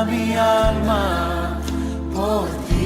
mi alma por ti.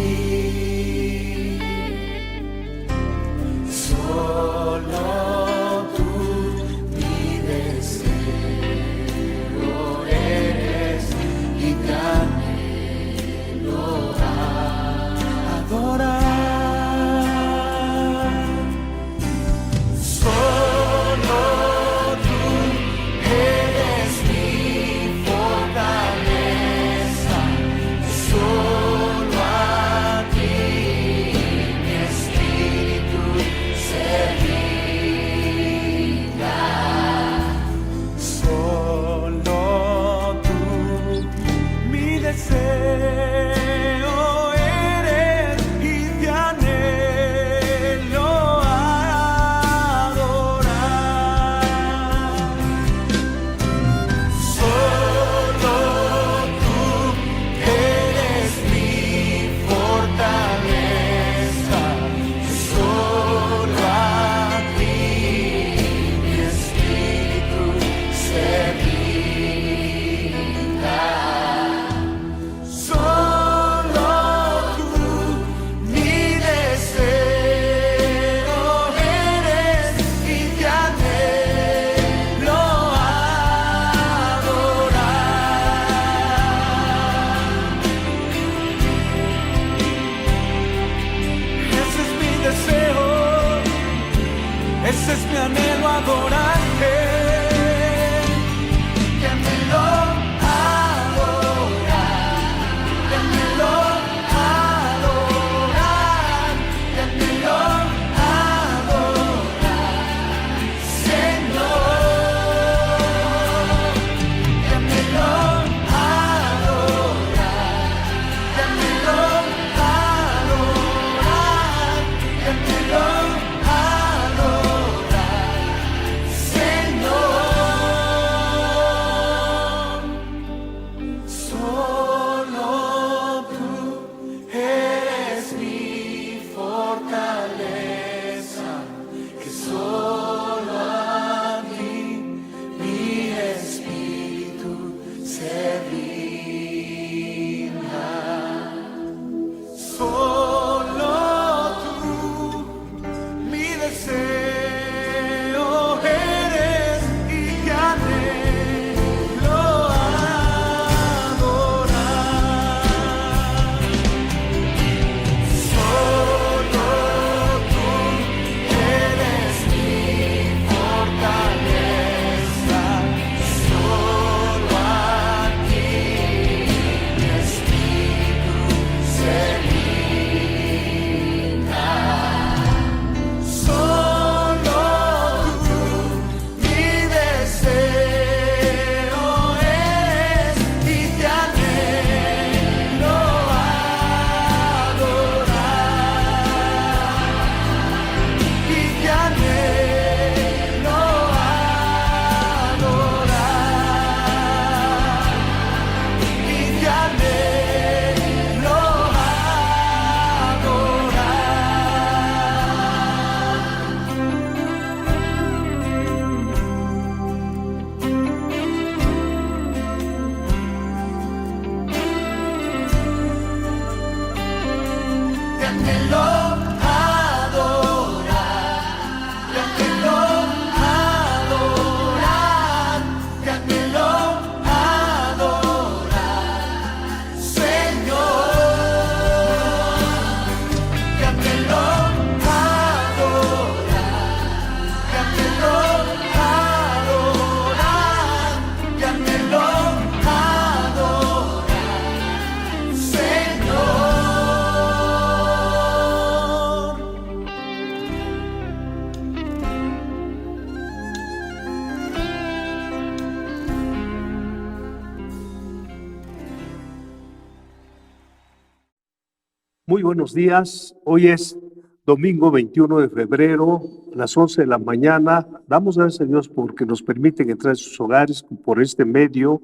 Muy buenos días. Hoy es domingo 21 de febrero, a las 11 de la mañana. Damos gracias a Dios porque nos permiten entrar en sus hogares por este medio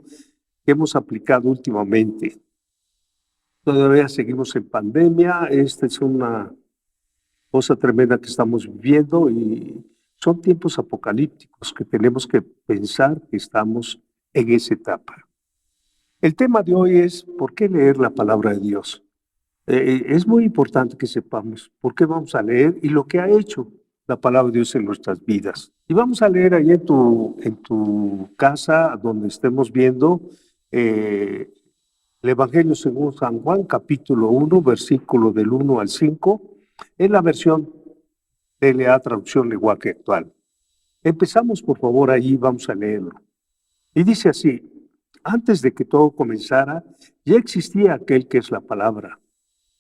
que hemos aplicado últimamente. Todavía seguimos en pandemia. Esta es una cosa tremenda que estamos viviendo y son tiempos apocalípticos que tenemos que pensar que estamos en esa etapa. El tema de hoy es ¿por qué leer la palabra de Dios? Es muy importante que sepamos por qué vamos a leer y lo que ha hecho la palabra de Dios en nuestras vidas. Y vamos a leer ahí en tu casa, donde estemos viendo el Evangelio según San Juan, capítulo 1, versículo del 1 al 5, en la versión TLA, traducción lenguaje actual. Empezamos, por favor, ahí vamos a leerlo. Y dice así: antes de que todo comenzara, ya existía aquel que es la palabra.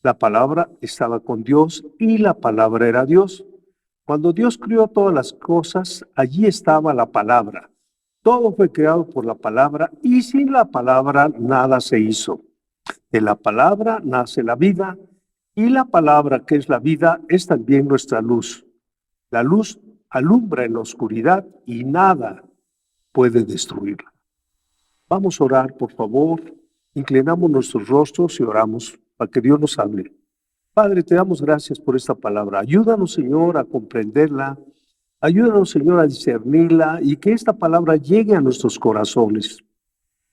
La palabra estaba con Dios y la palabra era Dios. Cuando Dios creó todas las cosas, allí estaba la palabra. Todo fue creado por la palabra y sin la palabra nada se hizo. De la palabra nace la vida y la palabra que es la vida es también nuestra luz. La luz alumbra en la oscuridad y nada puede destruirla. Vamos a orar, por favor. Inclinamos nuestros rostros y oramos para que Dios nos hable. Padre, te damos gracias por esta palabra. Ayúdanos, Señor, a comprenderla. Ayúdanos, Señor, a discernirla y que esta palabra llegue a nuestros corazones.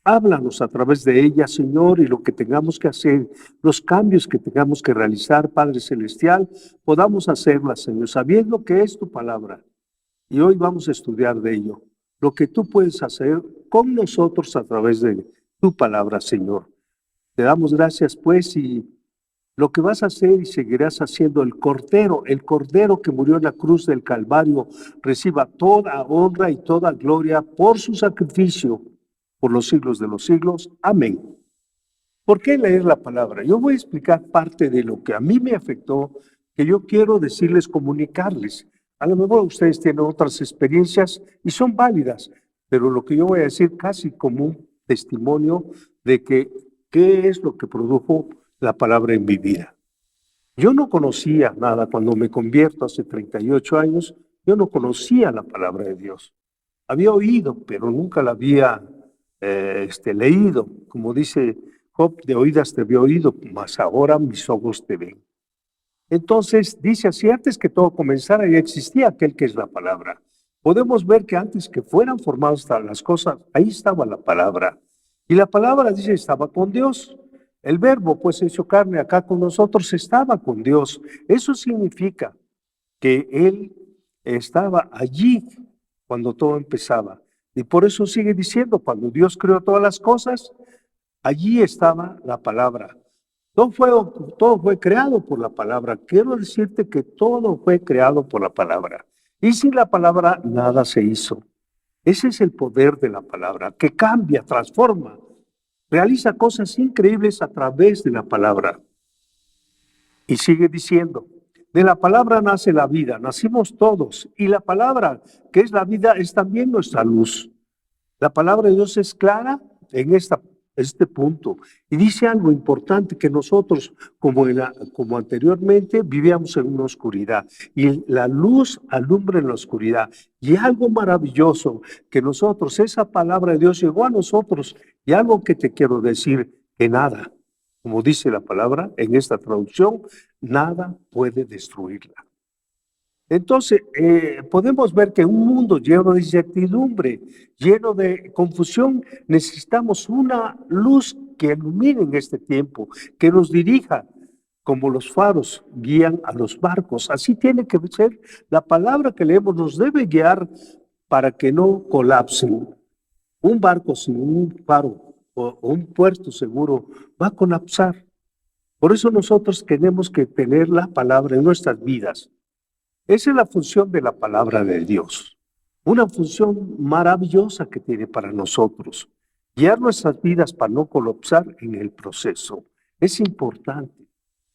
Háblanos a través de ella, Señor, y lo que tengamos que hacer, los cambios que tengamos que realizar, Padre Celestial, podamos hacerla, Señor, sabiendo que es tu palabra. Y hoy vamos a estudiar de ello, lo que tú puedes hacer con nosotros a través de tu palabra, Señor. Te damos gracias, pues, y lo que vas a hacer y seguirás haciendo, el Cordero que murió en la cruz del Calvario, reciba toda honra y toda gloria por su sacrificio, por los siglos de los siglos. Amén. ¿Por qué leer la palabra? Yo voy a explicar parte de lo que a mí me afectó, que yo quiero decirles, comunicarles. A lo mejor ustedes tienen otras experiencias y son válidas, pero lo que yo voy a decir casi como un testimonio de qué es lo que produjo la palabra en mi vida. Yo no conocía nada cuando me convierto hace 38 años, yo no conocía la palabra de Dios. Había oído, pero nunca la había leído. Como dice Job, de oídas te había oído, mas ahora mis ojos te ven. Entonces, dice así: antes que todo comenzara ya existía aquel que es la palabra. Podemos ver que antes que fueran formadas las cosas, ahí estaba la palabra. Y la palabra, dice, estaba con Dios. El verbo, pues, hecho carne acá con nosotros, estaba con Dios. Eso significa que Él estaba allí cuando todo empezaba. Y por eso sigue diciendo, cuando Dios creó todas las cosas, allí estaba la palabra. Todo fue creado por la palabra. Quiero decirte que todo fue creado por la palabra. Y sin la palabra nada se hizo. Ese es el poder de la palabra, que cambia, transforma, realiza cosas increíbles a través de la palabra. Y sigue diciendo: de la palabra nace la vida, nacimos todos, y la palabra, que es la vida, es también nuestra luz. La palabra de Dios es clara en este punto, y dice algo importante, que nosotros, como anteriormente, vivíamos en una oscuridad, y la luz alumbra en la oscuridad. Y algo maravilloso, que nosotros, esa palabra de Dios llegó a nosotros, y algo que te quiero decir, que nada, como dice la palabra en esta traducción, nada puede destruirla. Entonces, podemos ver que en un mundo lleno de incertidumbre, lleno de confusión, necesitamos una luz que ilumine en este tiempo, que nos dirija. como los faros guían a los barcos. Así tiene que ser. La palabra que leemos nos debe guiar para que no colapsen. Un barco sin un faro o un puerto seguro va a colapsar. Por eso nosotros tenemos que tener la palabra en nuestras vidas. Esa es la función de la palabra de Dios. Una función maravillosa que tiene para nosotros. Guiar nuestras vidas para no colapsar en el proceso. Es importante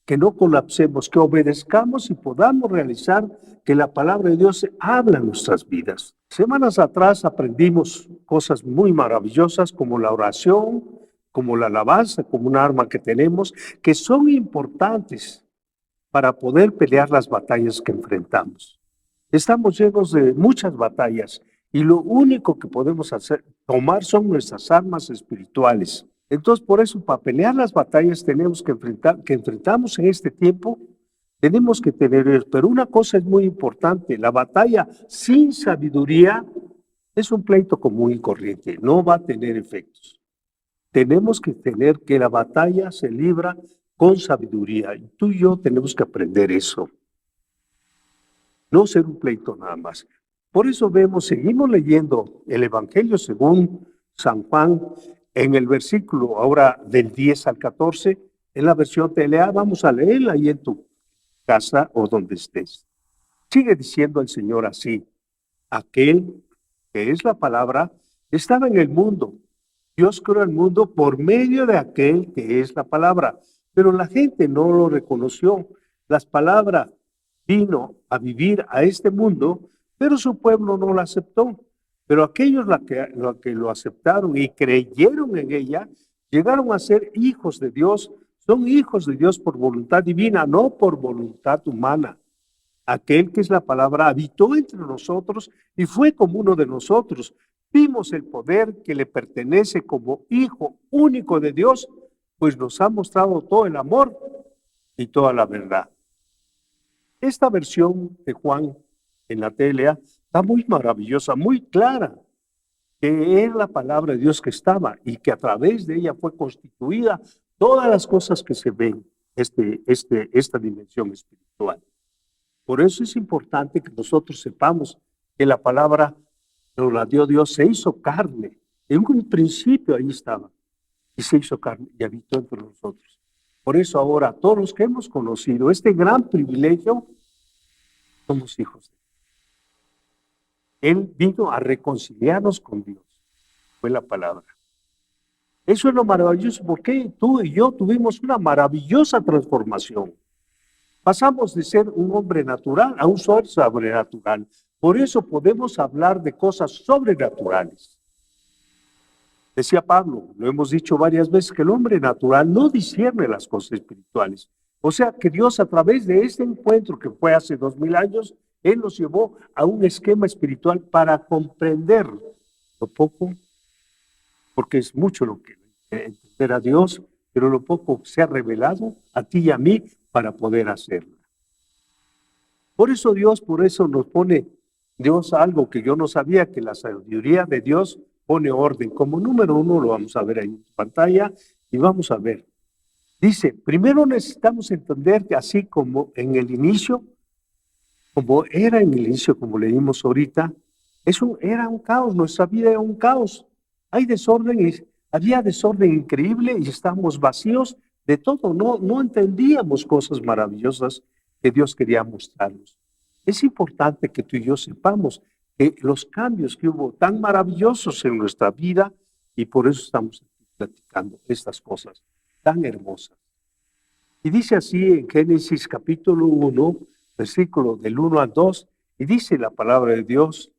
que no colapsemos, que obedezcamos y podamos realizar que la palabra de Dios habla en nuestras vidas. Semanas atrás aprendimos cosas muy maravillosas como la oración, como la alabanza, como un arma que tenemos, que son importantes para poder pelear las batallas que enfrentamos. Estamos llenos de muchas batallas y lo único que podemos tomar son nuestras armas espirituales. Entonces, por eso, para pelear las batallas que enfrentamos en este tiempo, tenemos que tener, pero una cosa es muy importante, la batalla sin sabiduría es un pleito común y corriente, no va a tener efectos. Tenemos que tener que la batalla se libra con sabiduría, y tú y yo tenemos que aprender eso. No ser un pleito nada más. Por eso seguimos leyendo el Evangelio según San Juan, en el versículo ahora del 10 al 14, en la versión TLA, vamos a leerla ahí en tu casa o donde estés. Sigue diciendo el Señor así: aquel que es la palabra estaba en el mundo. Dios creó el mundo por medio de aquel que es la palabra, pero la gente no lo reconoció. Las palabras vino a vivir a este mundo, pero su pueblo no la aceptó. Pero aquellos que lo aceptaron y creyeron en ella, llegaron a ser hijos de Dios. Son hijos de Dios por voluntad divina, no por voluntad humana. Aquel que es la palabra habitó entre nosotros y fue como uno de nosotros. Vimos el poder que le pertenece como hijo único de Dios, pues nos ha mostrado todo el amor y toda la verdad. Esta versión de Juan en la TLA está muy maravillosa, muy clara, que es la palabra de Dios que estaba y que a través de ella fue constituida todas las cosas que se ven, esta dimensión espiritual. Por eso es importante que nosotros sepamos que la palabra nos la dio Dios, se hizo carne. En un principio ahí estaba, y se hizo carne y habitó entre nosotros. Por eso ahora todos los que hemos conocido este gran privilegio, somos hijos de Dios. Él vino a reconciliarnos con Dios, fue la palabra. Eso es lo maravilloso, porque tú y yo tuvimos una maravillosa transformación. Pasamos de ser un hombre natural a un ser sobrenatural. Por eso podemos hablar de cosas sobrenaturales. Decía Pablo, lo hemos dicho varias veces, que el hombre natural no discierne las cosas espirituales. O sea que Dios, a través de este encuentro que fue hace 2000 años, Él nos llevó a un esquema espiritual para comprender lo poco, porque es mucho lo que entender a Dios, pero lo poco se ha revelado a ti y a mí para poder hacerlo. Por eso nos pone Dios algo que yo no sabía, que la sabiduría de Dios pone orden. Como número 1 lo vamos a ver ahí en pantalla y vamos a ver. Dice, primero necesitamos entender que así como en el inicio, como era en el inicio, como leímos ahorita, era un caos, nuestra vida era un caos. Hay desorden, había desorden increíble y estábamos vacíos de todo. No entendíamos cosas maravillosas que Dios quería mostrarnos. Es importante que tú y yo sepamos que los cambios que hubo tan maravillosos en nuestra vida, y por eso estamos platicando estas cosas tan hermosas. Y dice así en Génesis capítulo 1, versículo del 1 al 2, y dice la palabra de Dios: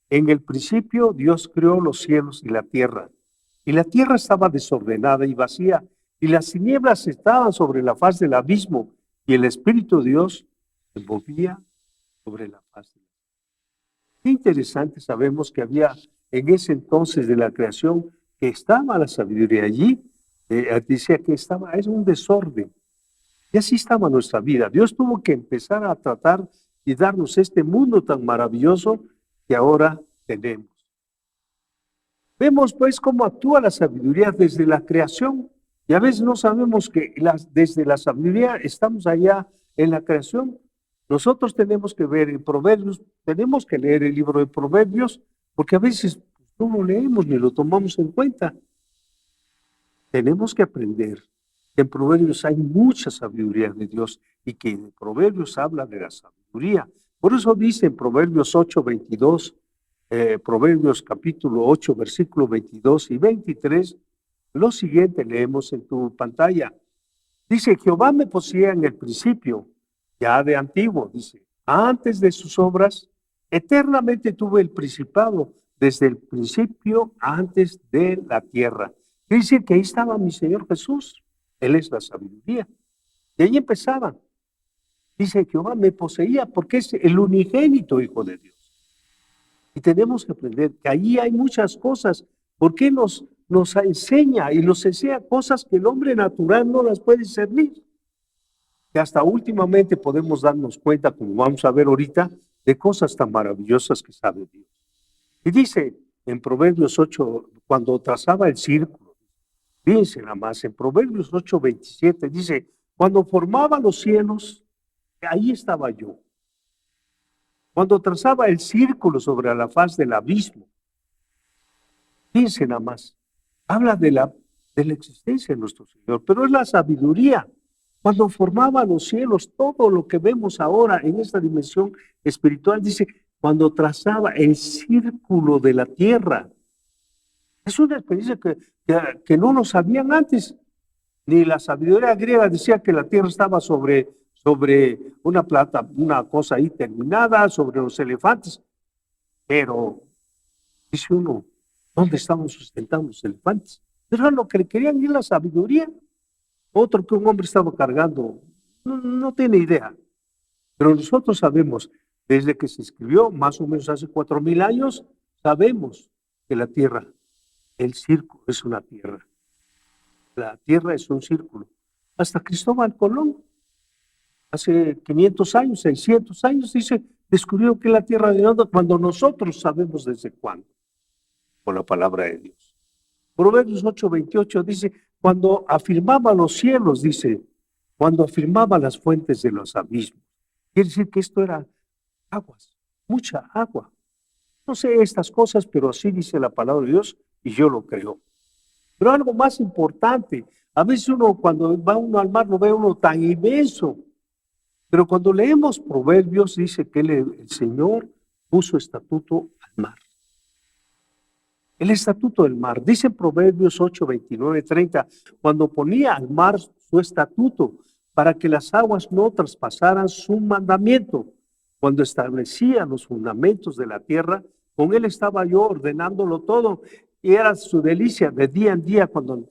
en el principio Dios creó los cielos y la tierra estaba desordenada y vacía, y las tinieblas estaban sobre la faz del abismo, y el Espíritu de Dios se movía sobre la faz. Qué interesante, sabemos que había en ese entonces de la creación, que estaba la sabiduría allí, decía que es un desorden. Y así estaba nuestra vida. Dios tuvo que empezar a tratar y darnos este mundo tan maravilloso que ahora tenemos. Vemos pues cómo actúa la sabiduría desde la creación. Y a veces no sabemos que desde la sabiduría estamos allá en la creación. Nosotros tenemos que ver en Proverbios, tenemos que leer el libro de Proverbios, porque a veces no lo leemos ni lo tomamos en cuenta. Tenemos que aprender que en Proverbios hay mucha sabiduría de Dios y que en Proverbios habla de la sabiduría. Por eso dice en Proverbios 8:22, Proverbios capítulo 8, versículo 22 y 23, lo siguiente leemos en tu pantalla. Dice, Jehová me poseía en el principio, ya de antiguo, dice, antes de sus obras, eternamente tuve el principado, desde el principio, antes de la tierra. Quiere decir que ahí estaba mi Señor Jesús, Él es la sabiduría. Y ahí empezaba. Dice, Jehová me poseía porque es el unigénito Hijo de Dios. Y tenemos que aprender que ahí hay muchas cosas, porque nos enseña y nos enseña cosas que el hombre natural no las puede discernir. Que hasta últimamente podemos darnos cuenta, como vamos a ver ahorita, de cosas tan maravillosas que sabe Dios. Y dice en Proverbios 8, cuando trazaba el círculo, fíjense nada más, en Proverbios 8:27 dice, cuando formaba los cielos, ahí estaba yo. Cuando trazaba el círculo sobre la faz del abismo, fíjense nada más, habla de la existencia de nuestro Señor, pero es la sabiduría. Cuando formaba los cielos, todo lo que vemos ahora en esta dimensión espiritual, dice, cuando trazaba el círculo de la tierra. Es una experiencia que no lo sabían antes. Ni la sabiduría griega decía que la tierra estaba sobre una plata, una cosa ahí terminada, sobre los elefantes. Pero, dice uno, ¿dónde estaban sustentando los elefantes? Pero lo que le querían ir la sabiduría. Otro que un hombre estaba cargando, no tiene idea. Pero nosotros sabemos, desde que se escribió, más o menos hace 4,000 años, sabemos que la tierra, el círculo es una tierra. La tierra es un círculo. Hasta Cristóbal Colón, hace 500 años, 600 años, dice, descubrió que la tierra redonda, cuando nosotros sabemos desde cuándo, con la palabra de Dios. Proverbios 8:28 dice, cuando afirmaba los cielos, dice, cuando afirmaba las fuentes de los abismos. Quiere decir que esto era aguas, mucha agua. No sé estas cosas, pero así dice la palabra de Dios y yo lo creo. Pero algo más importante, a veces uno cuando va uno al mar lo ve uno tan inmenso, pero cuando leemos Proverbios dice que el Señor puso estatuto al mar. El estatuto del mar, dice en Proverbios 8, 29, 30, cuando ponía al mar su estatuto para que las aguas no traspasaran su mandamiento, cuando establecía los fundamentos de la tierra, con él estaba yo ordenándolo todo, y era su delicia de día en día, cuando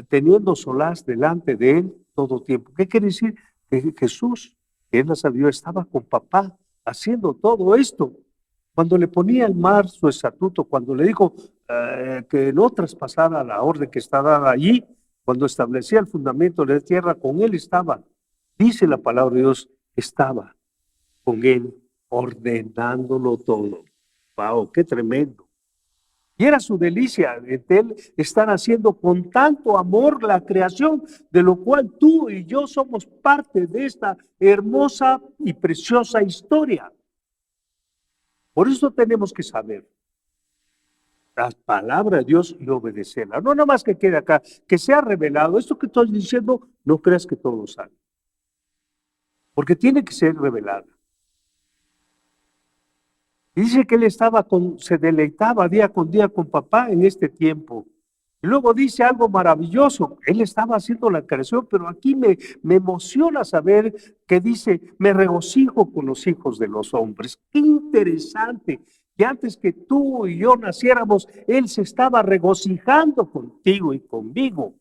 teniendo solaz delante de él todo tiempo. ¿Qué quiere decir? Que Jesús, que es la sabiduría, estaba con papá haciendo todo esto. Cuando le ponía al mar su estatuto, cuando le dijo que no traspasara la orden que está dada allí, cuando establecía el fundamento de la tierra, con él estaba. Dice la palabra de Dios, estaba con él ordenándolo todo. ¡Wow! ¡Qué tremendo! Y era su delicia de él estar haciendo con tanto amor la creación, de lo cual tú y yo somos parte de esta hermosa y preciosa historia. Por eso tenemos que saber la palabra de Dios y obedecerla. No nada más que quede acá, que sea revelado. Esto que estoy diciendo, no creas que todo lo sabe. Porque tiene que ser revelada. Y dice que él se deleitaba día con papá en este tiempo. Y luego dice algo maravilloso, él estaba haciendo la creación, pero aquí me emociona saber que dice, me regocijo con los hijos de los hombres. Qué interesante, que antes que tú y yo naciéramos, él se estaba regocijando contigo y conmigo.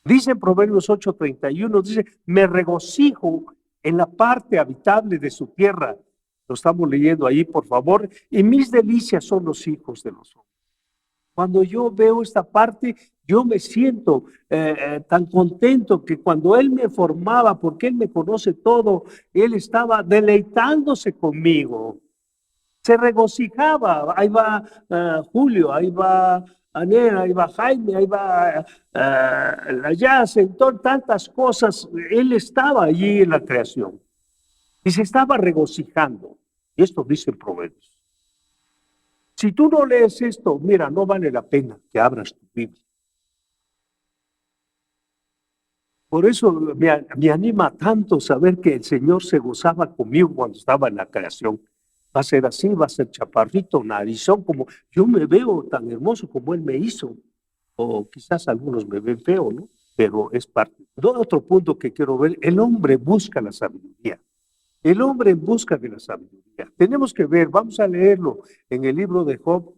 Dice en Proverbios 8:31, dice, me regocijo en la parte habitable de su tierra. Lo estamos leyendo ahí, por favor, y mis delicias son los hijos de los hombres. Cuando yo veo esta parte, yo me siento tan contento que cuando Él me formaba, porque Él me conoce todo, Él estaba deleitándose conmigo. Se regocijaba. Ahí va Julio, ahí va Anel, ahí va Jaime, ahí va la Yacen, tantas cosas. Él estaba allí en la creación y se estaba regocijando. Y esto dice Proverbios. Si tú no lees esto, mira, no vale la pena que abras tu Biblia. Por eso me anima tanto saber que el Señor se gozaba conmigo cuando estaba en la creación. Va a ser así, va a ser chaparrito, narizón, como yo me veo tan hermoso como Él me hizo. O quizás algunos me ven feo, ¿no? Pero es parte. Otro punto que quiero ver, el hombre busca la sabiduría. El hombre en busca de la sabiduría. Tenemos que ver, vamos a leerlo en el libro de Job,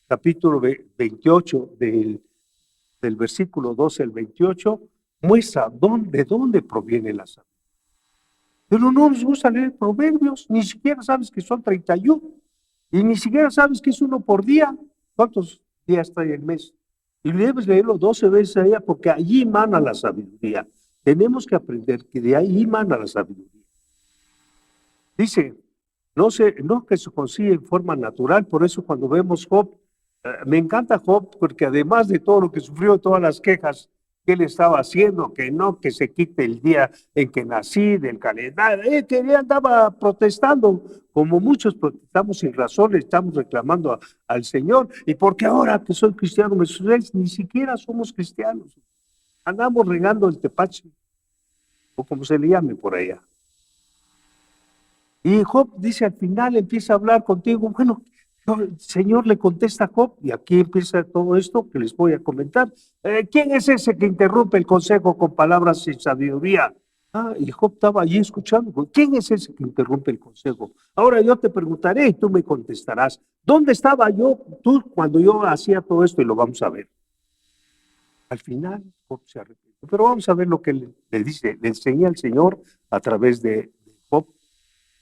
capítulo 28, del versículo 12 al 28, muestra de dónde proviene la sabiduría. Pero no nos gusta leer proverbios, ni siquiera sabes que son 31, y ni siquiera sabes que es uno por día. ¿Cuántos días trae el mes? Y debes leerlo 12 veces a día, porque allí emana la sabiduría. Tenemos que aprender que de ahí emana la sabiduría. Dice, no que se consigue en forma natural, por eso cuando vemos Job, me encanta Job, porque además de todo lo que sufrió, todas las quejas que él estaba haciendo, que no, que se quite el día en que nací, del calendario, que él andaba protestando, como muchos protestamos sin razón, le estamos reclamando al Señor, y porque ahora que soy cristiano me sucede, ni siquiera somos cristianos, andamos regando el tepache, o como se le llame por allá. Y Job dice al final, empieza a hablar contigo, bueno, el Señor le contesta a Job, y aquí empieza todo esto que les voy a comentar. ¿Quién es ese que interrumpe el consejo con palabras sin sabiduría? Y Job estaba allí escuchando. ¿Quién es ese que interrumpe el consejo? Ahora yo te preguntaré y tú me contestarás. ¿Dónde estaba tú cuando yo hacía todo esto? Y lo vamos a ver. Al final Job se arrepintió. Pero vamos a ver lo que le dice, le enseña el Señor a través de Job.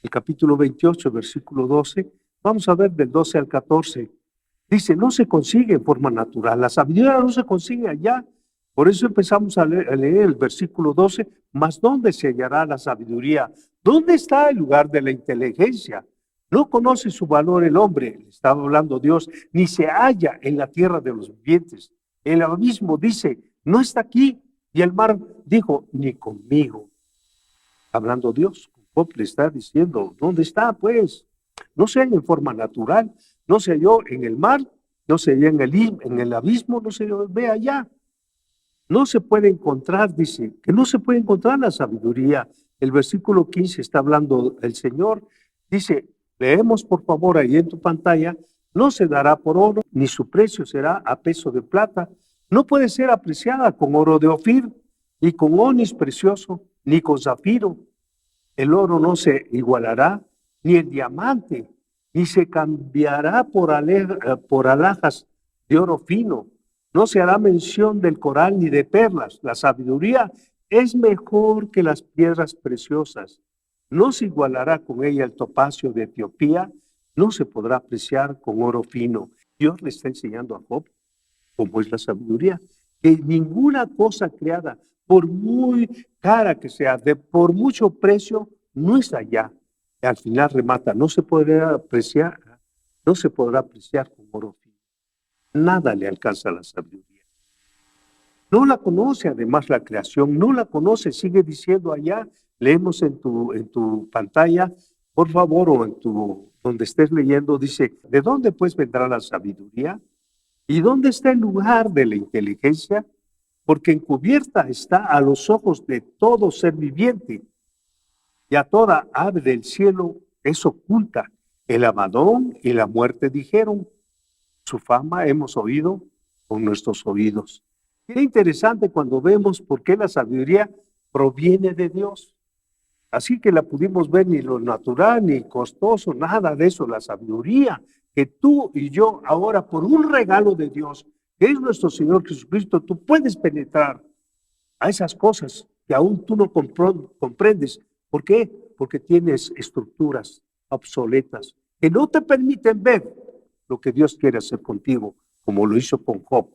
El capítulo 28, versículo 12, vamos a ver del 12 al 14. Dice, no se consigue en forma natural, la sabiduría no se consigue allá. Por eso empezamos a leer el versículo 12, mas ¿dónde se hallará la sabiduría? ¿Dónde está el lugar de la inteligencia? No conoce su valor el hombre, le estaba hablando Dios, ni se halla en la tierra de los vivientes. El abismo dice, no está aquí, y el mar dijo, ni conmigo. Hablando Dios. Job le está diciendo, ¿dónde está? Pues no se halla en forma natural, no se halló en el mar, no se halló en el abismo, no se ve allá. No se puede encontrar, dice, que no se puede encontrar la sabiduría. El versículo 15 está hablando el Señor, dice, leemos por favor ahí en tu pantalla, no se dará por oro, ni su precio será a peso de plata, no puede ser apreciada con oro de Ofir, y con onis precioso, ni con zafiro. El oro no se igualará, ni el diamante, ni se cambiará por alhajas de oro fino. No se hará mención del coral ni de perlas. La sabiduría es mejor que las piedras preciosas. No se igualará con ella el topacio de Etiopía. No se podrá apreciar con oro fino. Dios le está enseñando a Job cómo es la sabiduría. Que ninguna cosa creada, por muy cara que sea, por mucho precio, no es allá. Al final remata, no se podrá apreciar con oro fino. Nada le alcanza la sabiduría. No la conoce además la creación, no la conoce, sigue diciendo allá, leemos en tu pantalla, por favor, o donde estés leyendo, dice, ¿de dónde pues vendrá la sabiduría? ¿Y dónde está el lugar de la inteligencia? Porque encubierta está a los ojos de todo ser viviente, y a toda ave del cielo es oculta. El Amadón y la muerte dijeron, su fama hemos oído con nuestros oídos. Qué interesante cuando vemos por qué la sabiduría proviene de Dios. Así que la pudimos ver ni lo natural, ni costoso, nada de eso. La sabiduría que tú y yo ahora, por un regalo de Dios, que es nuestro Señor Jesucristo, tú puedes penetrar a esas cosas que aún tú no comprendes. ¿Por qué? Porque tienes estructuras obsoletas que no te permiten ver lo que Dios quiere hacer contigo, como lo hizo con Job.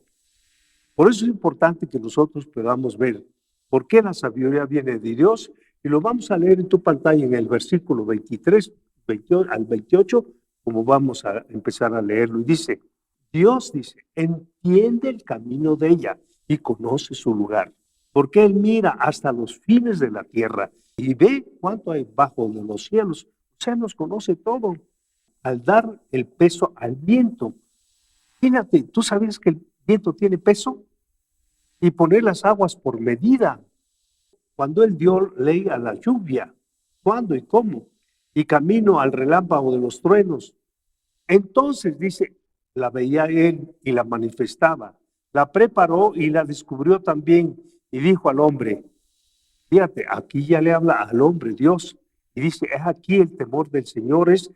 Por eso es importante que nosotros podamos ver por qué la sabiduría viene de Dios, y lo vamos a leer en tu pantalla en el versículo 23 al 28, como vamos a empezar a leerlo. Y dice, Dios dice, entiende el camino de ella y conoce su lugar, porque Él mira hasta los fines de la tierra y ve cuánto hay bajo de los cielos. O sea, nos conoce todo. Al dar el peso al viento, fíjate, ¿tú sabías que el viento tiene peso? Y poner las aguas por medida. Cuando Él dio ley a la lluvia, ¿cuándo y cómo? Y camino al relámpago de los truenos. Entonces, dice, la veía Él y la manifestaba. La preparó y la descubrió también. Y dijo al hombre, fíjate, aquí ya le habla al hombre Dios. Y dice, es aquí el temor del Señor es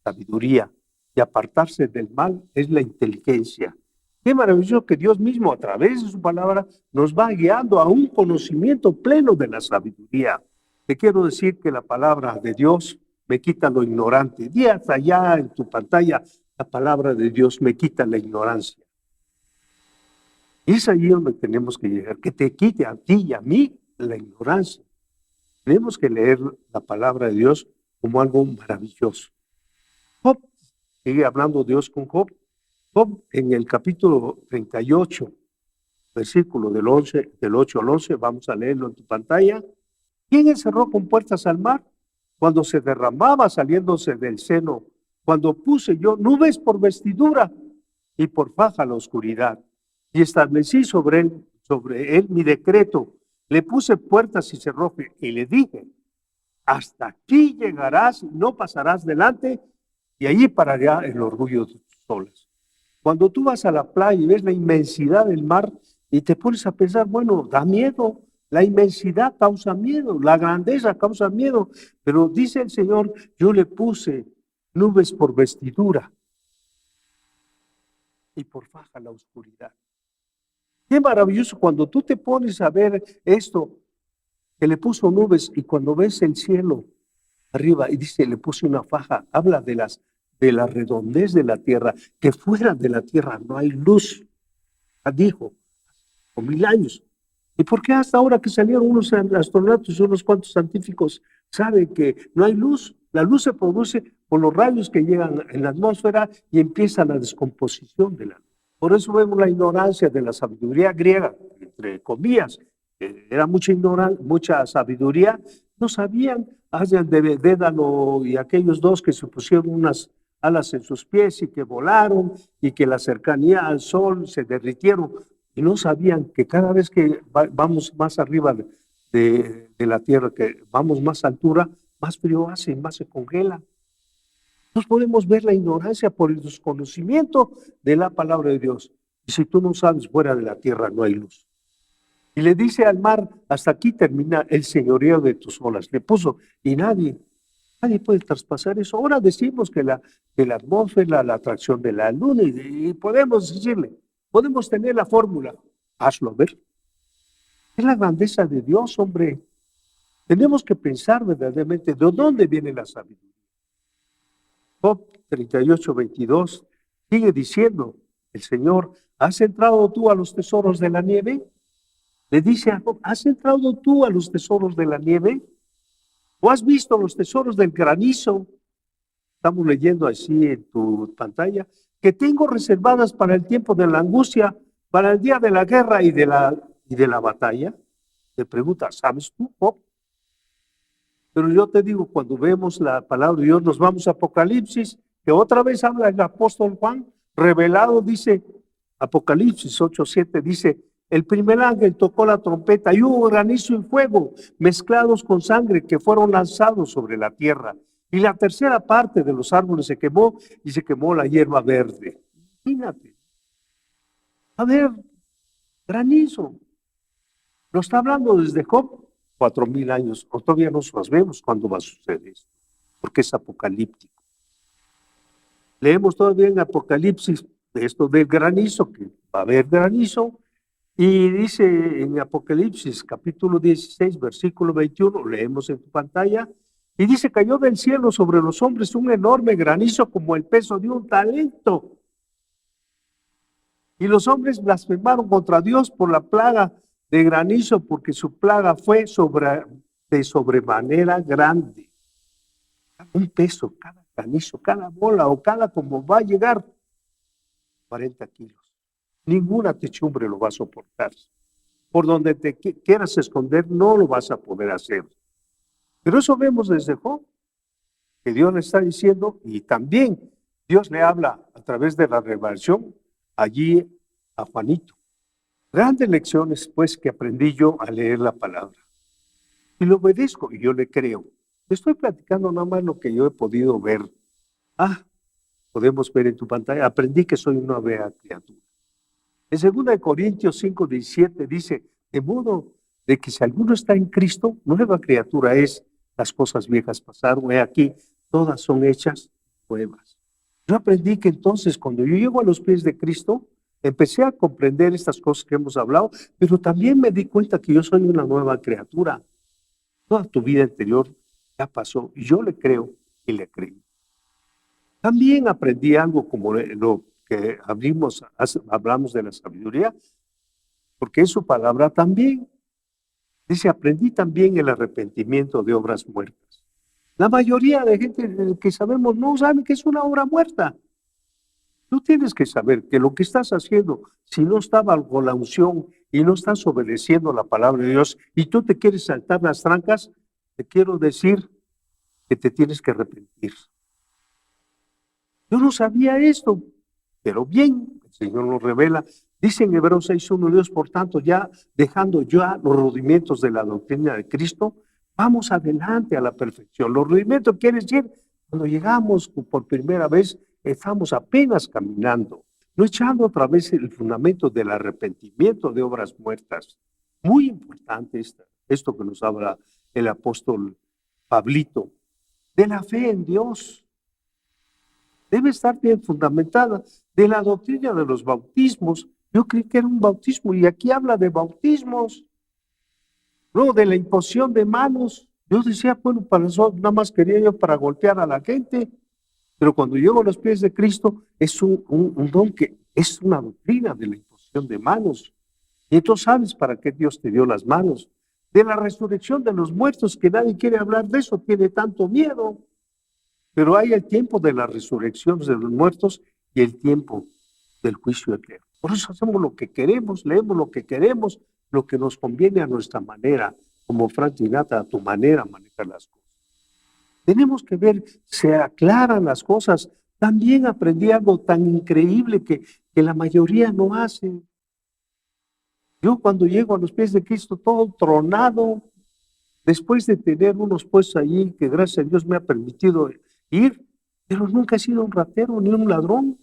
sabiduría. Y apartarse del mal es la inteligencia. Qué maravilloso que Dios mismo a través de su palabra nos va guiando a un conocimiento pleno de la sabiduría. Te quiero decir que la palabra de Dios me quita lo ignorante. Di hasta allá en tu pantalla, la palabra de Dios me quita la ignorancia. Y es ahí donde tenemos que llegar, que te quite a ti y a mí la ignorancia. Tenemos que leer la palabra de Dios como algo maravilloso. Job, sigue hablando Dios con Job. Job en el capítulo 38, versículo del 8 al 11, vamos a leerlo en tu pantalla. ¿Quién encerró con puertas al mar? Cuando se derramaba saliéndose del seno, cuando puse yo nubes por vestidura y por faja la oscuridad, y establecí sobre él mi decreto, le puse puertas y cerroje, y le dije, hasta aquí llegarás, no pasarás delante, y allí parará el orgullo de tus olas. Cuando tú vas a la playa y ves la inmensidad del mar y te pones a pensar, bueno, da miedo, la inmensidad causa miedo, la grandeza causa miedo, pero dice el Señor, yo le puse nubes por vestidura y por faja la oscuridad. Qué maravilloso cuando tú te pones a ver esto, que le puso nubes y cuando ves el cielo arriba y dice, le puse una faja, habla de la redondez de la tierra, que fuera de la tierra no hay luz, dijo, por 1000 años. ¿Y por qué hasta ahora que salieron unos astronautas y unos cuantos científicos saben que no hay luz? La luz se produce por los rayos que llegan en la atmósfera y empieza la descomposición de la luz. Por eso vemos la ignorancia de la sabiduría griega, entre comillas, era mucha sabiduría, no sabían, hacían de Dédalo y aquellos dos que se pusieron unas alas en sus pies y que volaron y que la cercanía al sol se derritieron y no sabían que cada vez que vamos más arriba de la tierra, que vamos más altura, más frío hace, más se congela. Nos podemos ver la ignorancia por el desconocimiento de la palabra de Dios. Y si tú no sabes, fuera de la tierra no hay luz. Y le dice al mar, hasta aquí termina el señorío de tus olas. Le puso, y nadie puede traspasar eso. Ahora decimos que la atmósfera, la atracción de la luna, y podemos decirle, podemos tener la fórmula. Hazlo, a ver. Es la grandeza de Dios, hombre. Tenemos que pensar verdaderamente de dónde viene la sabiduría. Job 38, 22 sigue diciendo el Señor, ¿has entrado tú a los tesoros de la nieve? Le dice a Job, ¿has entrado tú a los tesoros de la nieve? ¿O has visto los tesoros del granizo? Estamos leyendo así en tu pantalla, que tengo reservadas para el tiempo de la angustia, para el día de la guerra y de la batalla. Te pregunta, ¿sabes tú, Job? Pero yo te digo, cuando vemos la palabra de Dios, nos vamos a Apocalipsis, que otra vez habla el apóstol Juan, revelado, dice, Apocalipsis 8:7, dice, el primer ángel tocó la trompeta y hubo granizo y fuego mezclados con sangre que fueron lanzados sobre la tierra. Y la tercera parte de los árboles se quemó y se quemó la hierba verde. Imagínate. A ver, granizo. Lo está hablando desde Job. 4000 años, o todavía no sabemos cuándo va a suceder esto, porque es apocalíptico. Leemos todavía en Apocalipsis esto del granizo, que va a haber granizo, y dice en Apocalipsis capítulo 16, versículo 21, leemos en tu pantalla, y dice, cayó del cielo sobre los hombres un enorme granizo como el peso de un talento. Y los hombres blasfemaron contra Dios por la plaga de granizo, porque su plaga fue de sobremanera grande. Un peso, cada granizo, cada bola o cada como va a llegar. 40 kilos. Ninguna techumbre lo va a soportar. Por donde te quieras esconder, no lo vas a poder hacer. Pero eso vemos desde Job, que Dios le está diciendo, y también Dios le habla a través de la revelación allí a Juanito. Grandes lecciones, pues, que aprendí yo a leer la palabra. Y lo obedezco y yo le creo. Te estoy platicando nada más lo que yo he podido ver. Podemos ver en tu pantalla, aprendí que soy una nueva criatura. En 2 Corintios 5:17 dice, de modo de que si alguno está en Cristo, nueva criatura es, las cosas viejas pasaron, he aquí, todas son hechas nuevas. Yo aprendí que entonces cuando yo llego a los pies de Cristo, empecé a comprender estas cosas que hemos hablado, pero también me di cuenta que yo soy una nueva criatura. Toda tu vida anterior ya pasó y yo le creo y le creí. También aprendí algo como lo que hablamos de la sabiduría, porque es su palabra también. Dice, aprendí también el arrepentimiento de obras muertas. La mayoría de gente que sabemos no sabe que es una obra muerta. Tú tienes que saber que lo que estás haciendo, si no está bajo la unción y no estás obedeciendo la palabra de Dios y tú te quieres saltar las trancas, te quiero decir que te tienes que arrepentir. Yo no sabía esto, pero bien, el Señor nos revela. Dice en Hebreos 6:1, Dios, por tanto, ya dejando ya los rudimentos de la doctrina de Cristo, vamos adelante a la perfección. Los rudimentos quiere decir, cuando llegamos por primera vez, estamos apenas caminando, no echando otra vez el fundamento del arrepentimiento de obras muertas. Muy importante esto que nos habla el apóstol Pablito, de la fe en Dios. Debe estar bien fundamentada, de la doctrina de los bautismos. Yo creí que era un bautismo y aquí habla de bautismos, luego de la imposición de manos. Yo decía, bueno, para eso nada más quería yo para golpear a la gente, pero cuando llego a los pies de Cristo es un don que es una doctrina de la imposición de manos. Y entonces sabes para qué Dios te dio las manos. De la resurrección de los muertos, que nadie quiere hablar de eso, tiene tanto miedo. Pero hay el tiempo de la resurrección de los muertos y el tiempo del juicio eterno. Por eso hacemos lo que queremos, leemos lo que queremos, lo que nos conviene a nuestra manera, como Frank y Nata, a tu manera manejar las cosas. Tenemos que ver, se aclaran las cosas. También aprendí algo tan increíble que la mayoría no hace. Yo cuando llego a los pies de Cristo, todo tronado, después de tener unos puestos allí que gracias a Dios me ha permitido ir, pero nunca he sido un ratero ni un ladrón.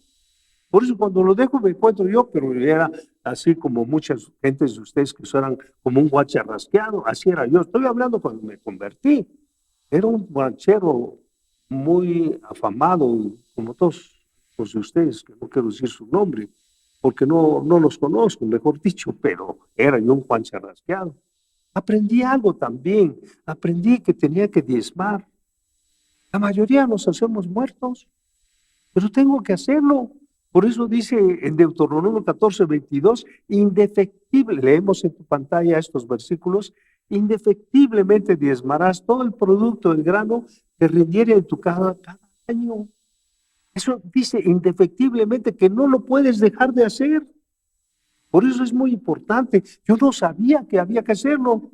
Por eso cuando lo dejo me encuentro yo, pero era así como muchas gentes de ustedes que eran como un guacharrasqueado, así era yo. Estoy hablando cuando me convertí. Era un ranchero muy afamado, como todos los de ustedes, que no quiero decir su nombre, porque no los conozco, mejor dicho, pero era yo un guacharrasqueado. Aprendí algo también, aprendí que tenía que diezmar. La mayoría nos hacemos muertos, pero tengo que hacerlo. Por eso dice en Deuteronomio 14:22, indefectible, leemos en tu pantalla estos versículos, indefectiblemente diezmarás todo el producto del grano que rindiere en tu casa cada año. Eso dice indefectiblemente que no lo puedes dejar de hacer. Por eso es muy importante. Yo no sabía que había que hacerlo.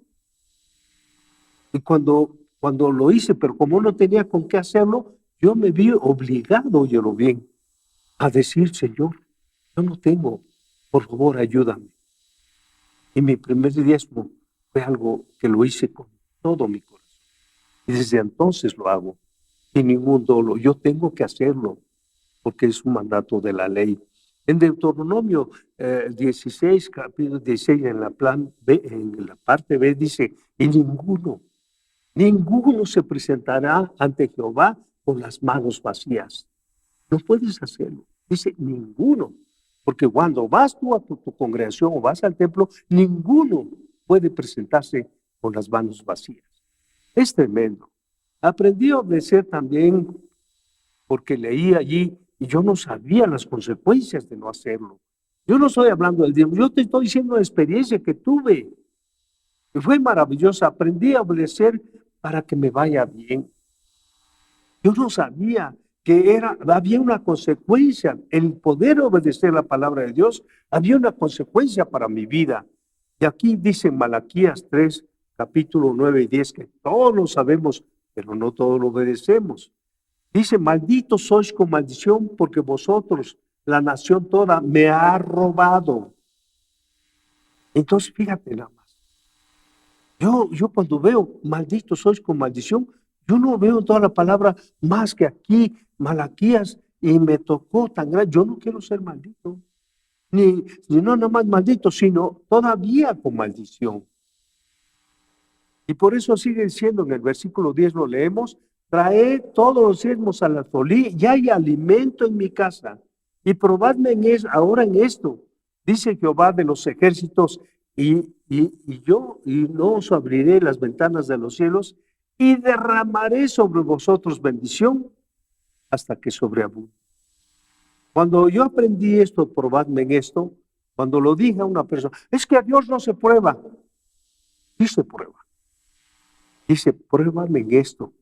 Y cuando lo hice, pero como no tenía con qué hacerlo, yo me vi obligado, óyelo bien, a decir, Señor, yo no tengo, por favor, ayúdame. Y mi primer diezmo fue algo que lo hice con todo mi corazón. Y desde entonces lo hago, sin ningún dolo. Yo tengo que hacerlo, porque es un mandato de la ley. En Deuteronomio 16, capítulo 16, en la parte B, dice, y ninguno se presentará ante Jehová con las manos vacías. No puedes hacerlo. Dice ninguno. Porque cuando vas tú a tu congregación o vas al templo, ninguno puede presentarse con las manos vacías. Es tremendo. Aprendí a obedecer también porque leí allí y yo no sabía las consecuencias de no hacerlo. Yo no estoy hablando del diezmo, yo te estoy diciendo la experiencia que tuve. Y fue maravillosa. Aprendí a obedecer para que me vaya bien. Yo no sabía había una consecuencia, el poder obedecer la palabra de Dios, había una consecuencia para mi vida. Y aquí dice en Malaquías 3, capítulo 9 y 10, que todos lo sabemos, pero no todos lo obedecemos. Dice, malditos sois con maldición, porque vosotros, la nación toda, me ha robado. Entonces, fíjate nada más. Yo cuando veo malditos sois con maldición, yo no veo toda la palabra más que aquí, Malaquías, y me tocó tan grande. Yo no quiero ser maldito, ni no nada más maldito, sino todavía con maldición. Y por eso sigue diciendo en el versículo 10, lo leemos, traed todos los diezmos al alfolí, y hay alimento en mi casa, y probadme ahora en esto, dice Jehová de los ejércitos, y no os abriré las ventanas de los cielos, y derramaré sobre vosotros bendición hasta que sobreabunde. Cuando yo aprendí esto, probadme en esto, cuando lo dije a una persona, es que a Dios no se prueba, dice prueba. Dice, pruébame en esto,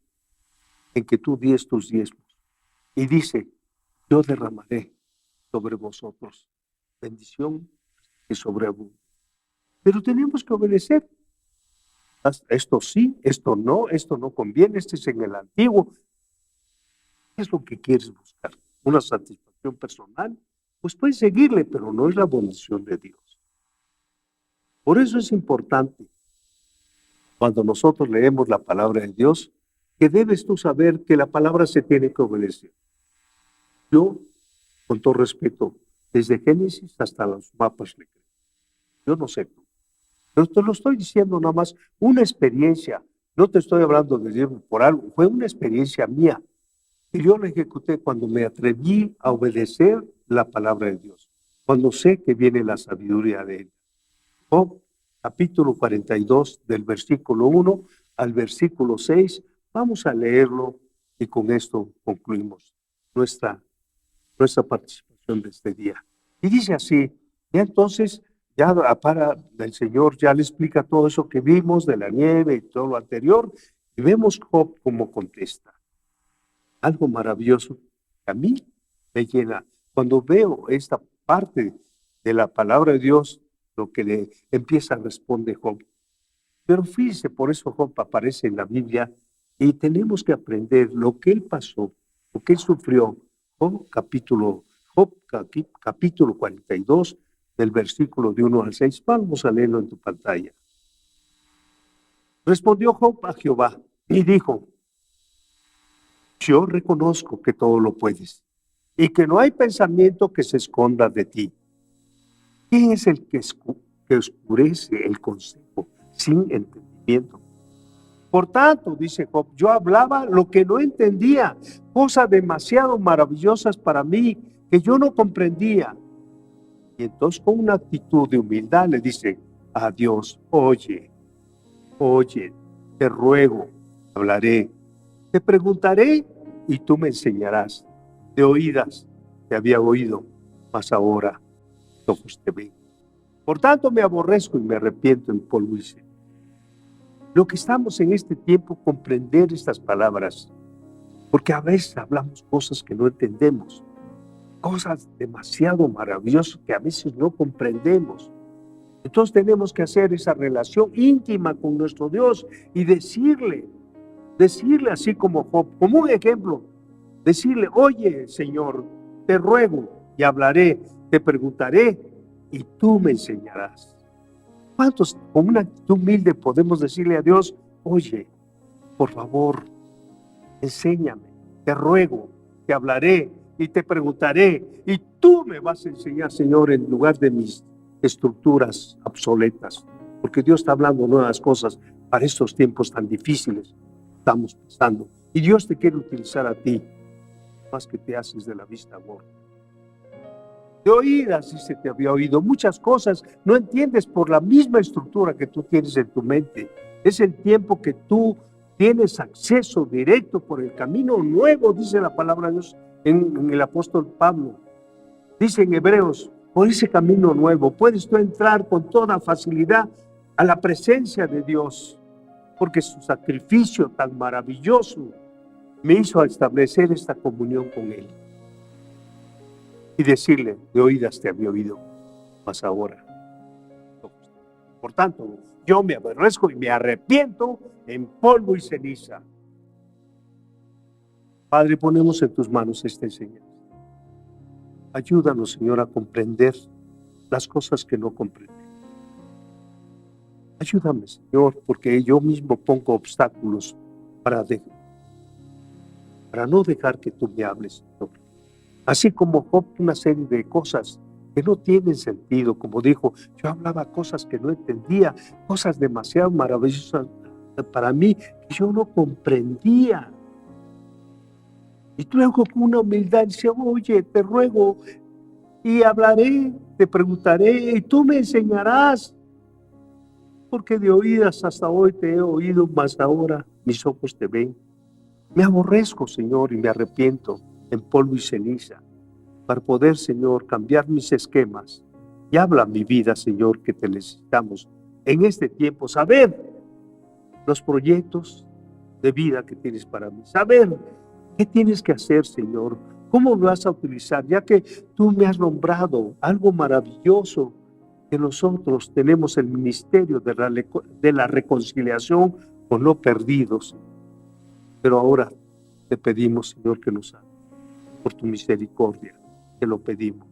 en que tú des tus diezmos. Y dice, yo derramaré sobre vosotros bendición que sobreabunde. Pero tenemos que obedecer. Esto sí, esto no conviene, este es en el antiguo. ¿Qué es lo que quieres buscar? ¿Una satisfacción personal? Pues puedes seguirle, pero no es la bendición de Dios. Por eso es importante, cuando nosotros leemos la palabra de Dios, que debes tú saber que la palabra se tiene que obedecer. Yo, con todo respeto, desde Génesis hasta los mapas le creo. Yo no sé tú. Pero te lo estoy diciendo nada más, una experiencia. No te estoy hablando de Dios por algo, fue una experiencia mía. Y yo la ejecuté cuando me atreví a obedecer la palabra de Dios. Cuando sé que viene la sabiduría de Él. Job, capítulo 42, del versículo 1 al versículo 6. Vamos a leerlo y con esto concluimos nuestra participación de este día. Y dice así, y entonces ya para el Señor ya le explica todo eso que vimos de la nieve y todo lo anterior, y vemos Job cómo contesta. Algo maravilloso que a mí me llena. Cuando veo esta parte de la palabra de Dios, lo que le empieza a responder Job. Pero fíjese, por eso Job aparece en la Biblia y tenemos que aprender lo que él pasó, lo que él sufrió. Job capítulo 42, del versículo de 1 al 6. Vamos a leerlo en tu pantalla. Respondió Job a Jehová y dijo, yo reconozco que todo lo puedes y que no hay pensamiento que se esconda de ti. ¿Quién es el que oscurece el consejo sin entendimiento? Por tanto, dice Job, yo hablaba lo que no entendía, cosas demasiado maravillosas para mí que yo no comprendía. Y entonces con una actitud de humildad le dice a Dios, oye, te ruego, hablaré, te preguntaré y tú me enseñarás. De oídas te había oído, mas ahora ojos te ven. Por tanto me aborrezco y me arrepiento en polvo y ceniza. Lo que estamos en este tiempo, comprender estas palabras, porque a veces hablamos cosas que no entendemos, cosas demasiado maravillosas que a veces no comprendemos. Entonces tenemos que hacer esa relación íntima con nuestro Dios y decirle así como Job, como un ejemplo, decirle, oye Señor, te ruego y hablaré, te preguntaré y tú me enseñarás. ¿Cuántos con una actitud humilde podemos decirle a Dios, oye, por favor, enséñame, te ruego, te hablaré y te preguntaré y tú me vas a enseñar, Señor, en lugar de mis estructuras obsoletas, porque Dios está hablando nuevas cosas para estos tiempos tan difíciles que estamos pasando. Y Dios te quiere utilizar a ti, más que te haces de la vista gorda. De oídas, dice, te había oído muchas cosas, no entiendes por la misma estructura que tú tienes en tu mente. Es el tiempo que tú tienes acceso directo por el camino nuevo, dice la palabra de Dios en el apóstol Pablo. Dice en Hebreos, por ese camino nuevo puedes tú entrar con toda facilidad a la presencia de Dios, porque su sacrificio tan maravilloso me hizo establecer esta comunión con Él y decirle, de oídas te había oído, mas ahora. Por tanto, yo me aborrezco y me arrepiento en polvo y ceniza. Padre, ponemos en tus manos esta enseñanza. Ayúdanos, Señor, a comprender las cosas que no comprendemos. Ayúdame, Señor, porque yo mismo pongo obstáculos para no dejar que tú me hables, Señor. Así como Job, una serie de cosas que no tienen sentido, como dijo, yo hablaba cosas que no entendía, cosas demasiado maravillosas para mí que yo no comprendía. Y luego con una humildad dice, oye, te ruego y hablaré, te preguntaré y tú me enseñarás. Porque de oídas hasta hoy te he oído, mas ahora mis ojos te ven. Me aborrezco, Señor, y me arrepiento en polvo y ceniza, para poder, Señor, cambiar mis esquemas. Y habla mi vida, Señor, que te necesitamos en este tiempo. Saber los proyectos de vida que tienes para mí. Saber qué tienes que hacer, Señor. Cómo lo vas a utilizar, ya que tú me has nombrado algo maravilloso, que nosotros tenemos el ministerio de la reconciliación con los perdidos. Pero ahora te pedimos, Señor, que nos hagas por tu misericordia. Te lo pedimos.